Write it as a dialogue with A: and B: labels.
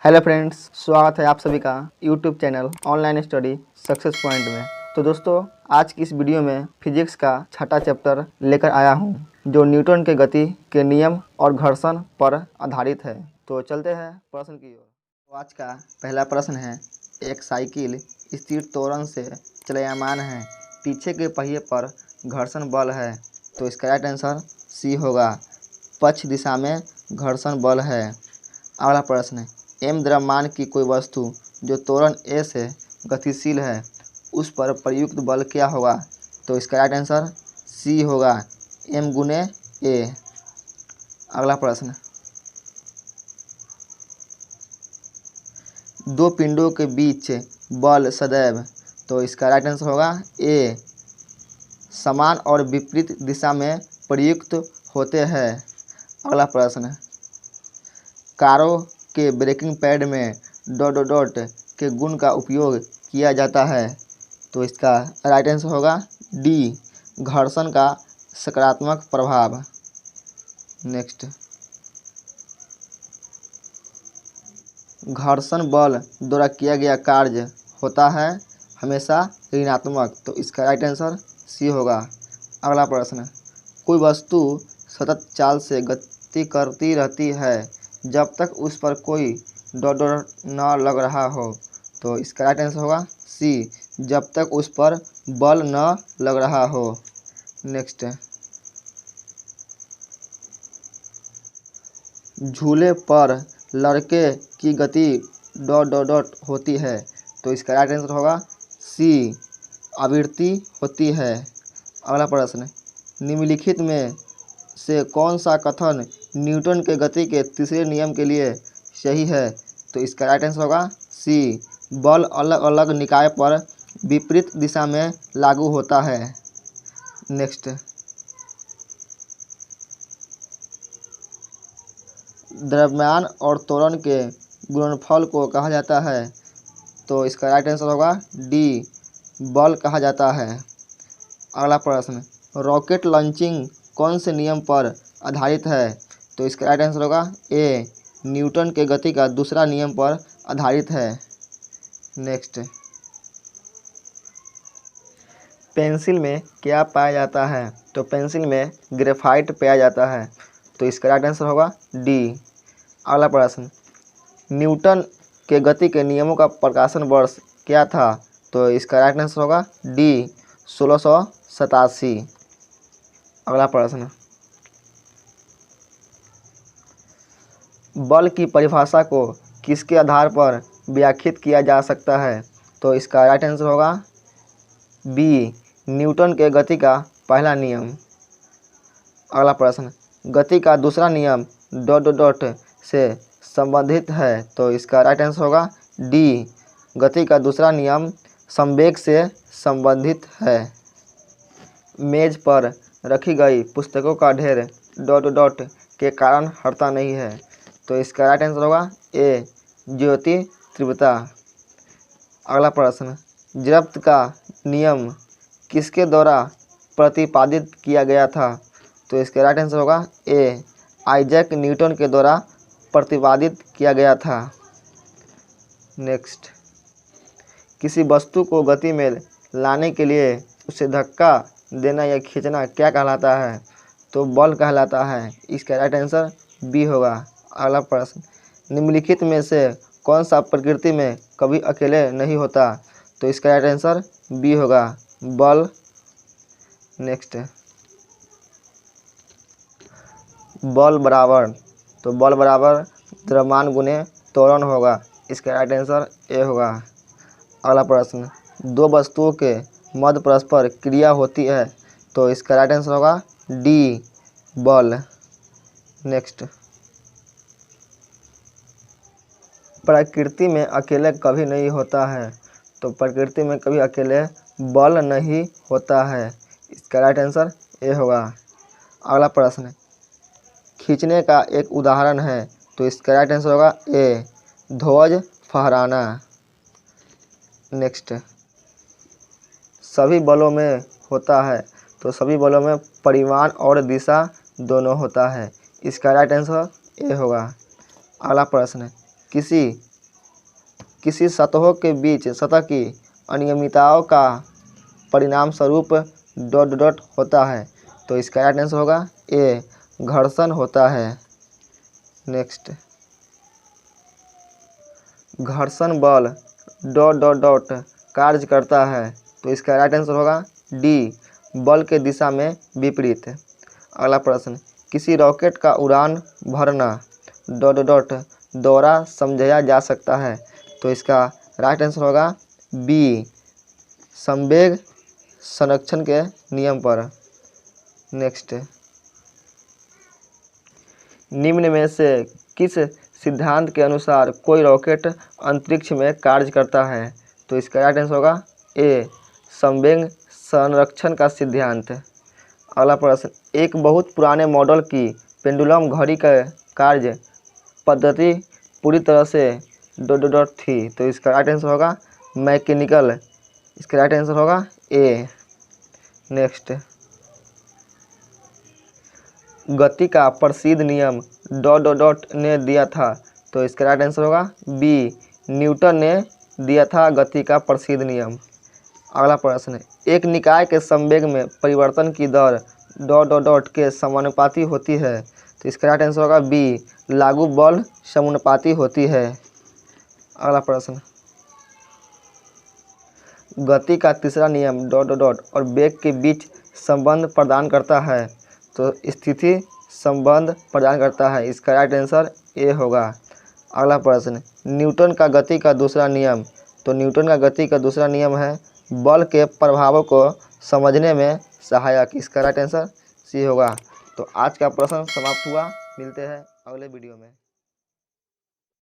A: Hello friends, स्वागत है आप सभी का YouTube channel online study success point में। तो दोस्तों, आज की इस वीडियो में फिजिक्स का छठा चैप्टर लेकर आया हूं, जो न्यूटन के गति के नियम और घर्षण पर आधारित है। तो चलते हैं प्रश्न की ओर। तो आज का पहला प्रश्न है, एक साइकिल स्थिर त्वरण से चलयमान है, पीछे के पहिए पर घर्षण बल है, तो इसका राइट आंसर सी होगा। पक्ष दिशा में घर्षण बल है। अगला प्रश्न है, m द्रव्यमान की कोई वस्तु जो त्वरण a से गतिशील है, उस पर प्रयुक्त बल क्या होगा? तो इसका राइट आंसर सी होगा, m गुने a। अगला प्रश्न, दो पिंडों के बीच बल सदैव, तो इसका राइट आंसर होगा a, समान और विपरीत दिशा में प्रयुक्त होते हैं। अगला प्रश्न, कारों के ब्रेकिंग पैड में ... के गुण का उपयोग किया जाता है, तो इसका राइट आंसर होगा डी, घर्षण का सकारात्मक प्रभाव। नेक्स्ट, घर्षण बल द्वारा किया गया कार्य होता है हमेशा ऋणात्मक, तो इसका राइट आंसर सी होगा। अगला प्रश्न, कोई वस्तु सतत चाल से गति करती रहती है जब तक उस पर कोई न लग रहा हो, तो इसका राइट आंसर होगा सी, जब तक उस पर बल न लग रहा हो। नेक्स्ट, झूले पर लड़के की गति ... होती है, तो इसका राइट आंसर होगा सी, आवृत्ति होती है। अगला प्रश्न, निम्नलिखित में से कौन सा कथन न्यूटन के गति के तीसरे नियम के लिए सही है? तो इसका राइट आंसर होगा सी, बल अलग अलग निकाय पर विपरीत दिशा में लागू होता है। नेक्स्ट, द्रव्यमान और त्वरण के गुणनफल को कहा जाता है, तो इसका राइट आंसर होगा डी, बल कहा जाता है। अगला प्रश्न, रॉकेट लॉन्चिंग कौन से नियम पर आधारित है? तो इसका राइट आंसर होगा ए, न्यूटन के गति का दूसरा नियम पर आधारित है। नेक्स्ट, पेंसिल में क्या पाया जाता है? तो पेंसिल में ग्रेफाइट पाया जाता है, तो इसका राइट आंसर होगा डी। अगला प्रश्न, न्यूटन के गति के नियमों का प्रकाशन वर्ष क्या था? तो इसका राइट आंसर होगा डी, 1687। अगला प्रश्न, बल की परिभाषा को किसके आधार पर व्याख्यात किया जा सकता है? तो इसका राइट आंसर होगा बी, न्यूटन के गति का पहला नियम। अगला प्रश्न, गति का दूसरा नियम ... से संबंधित है, तो इसका राइट आंसर होगा डी, गति का दूसरा नियम संवेग से संबंधित है। मेज पर रखी गई पुस्तकों का ढेर ... के कारण हटता नहीं है, तो इसका राइट आंसर होगा ए, ज्योति तीव्रता। अगला प्रश्न, जड़त्व का नियम किसके द्वारा प्रतिपादित किया गया था? तो इसका राइट आंसर होगा ए, आइजैक न्यूटन के द्वारा प्रतिपादित किया गया था। नेक्स्ट, किसी वस्तु को गति में लाने के लिए उसे धक्का देना या खींचना क्या कहलाता है? तो बल कहलाता है, इसका राइट आंसर बी होगा। अगला प्रश्न, निम्नलिखित में से कौन सा प्रकृति में कभी अकेले नहीं होता? तो इसका राइट आंसर बी होगा, बल। नेक्स्ट, बल बराबर, तो बल बराबर द्रव्यमान गुने त्वरण होगा, इसका राइट आंसर ए होगा। अगला प्रश्न, दो वस्तुओं के मध्य परस्पर क्रिया होती है, तो इसका राइट आंसर होगा डी, बल। नेक्स्ट, प्रकृति में अकेले कभी नहीं होता है, तो प्रकृति में कभी अकेले बल नहीं होता है, इसका राइट आंसर ए होगा। अगला प्रश्न, खींचने का एक उदाहरण है, तो इसका राइट आंसर होगा ए, ध्वज फहराना। नेक्स्ट, सभी बलों में होता है, तो सभी बलों में परिमाण और दिशा दोनों होता है, इसका राइट आंसर ए होगा। अगला प्रश्न, किसी किसी सतहों के बीच सतह की अनियमितताओं का परिणाम स्वरूप डॉट डॉट होता है। तो इसका राइट आंसर होगा ए, घर्षण होता है। नेक्स्ट, घर्षण बल डॉट डॉट डॉट कार्य करता है। तो इसका राइट आंसर होगा डी, बल के दिशा में विपरीत। अगला प्रश्न, किसी रॉकेट का उड़ान भरना डॉट डॉट डॉट द्वारा समझाया जा सकता है। तो इसका राइट आंसर होगा बी, संवेग संरक्षण के नियम पर। नेक्स्ट, निम्न में से किस सिद्धांत के अनुसार कोई रॉकेट अंतरिक्ष में कार्य करता है। तो इसका राइट आंसर होगा ए, संवेग संरक्षण का सिद्धांत। अगला प्रश्न, एक बहुत पुराने मॉडल की पेंडुलम घड़ी का कार्य पद्धति पूरी तरह से डॉट डॉट डॉट थी। तो इसका राइट आंसर होगा मैकेनिकल। इसका राइट आंसर होगा ए। नेक्स्ट, गति का प्रसिद्ध नियम डॉट डॉट डॉट ने दिया था। तो इसका राइट आंसर होगा बी, न्यूटन ने दिया था गति का प्रसिद्ध नियम। अगला प्रश्न, एक निकाय के संवेग में परिवर्तन की दर डॉट डॉट डॉट के समानुपाती होती है। तो इसका राइट आंसर होगा बी, लागू बल समानुपाती होती है। अगला प्रश्न, गति का तीसरा नियम डॉट डॉट डॉट और वेग के बीच संबंध प्रदान करता है। तो स्थिति संबंध प्रदान करता है। इसका राइट आंसर ए होगा। अगला प्रश्न, न्यूटन का गति का दूसरा नियम। तो न्यूटन का गति का दूसरा नियम है बल के प्रभावों को समझने में सहायक। इसका राइट आंसर सी होगा। तो आज का प्रश्न समाप्त हुआ। मिलते हैं अगले वीडियो में।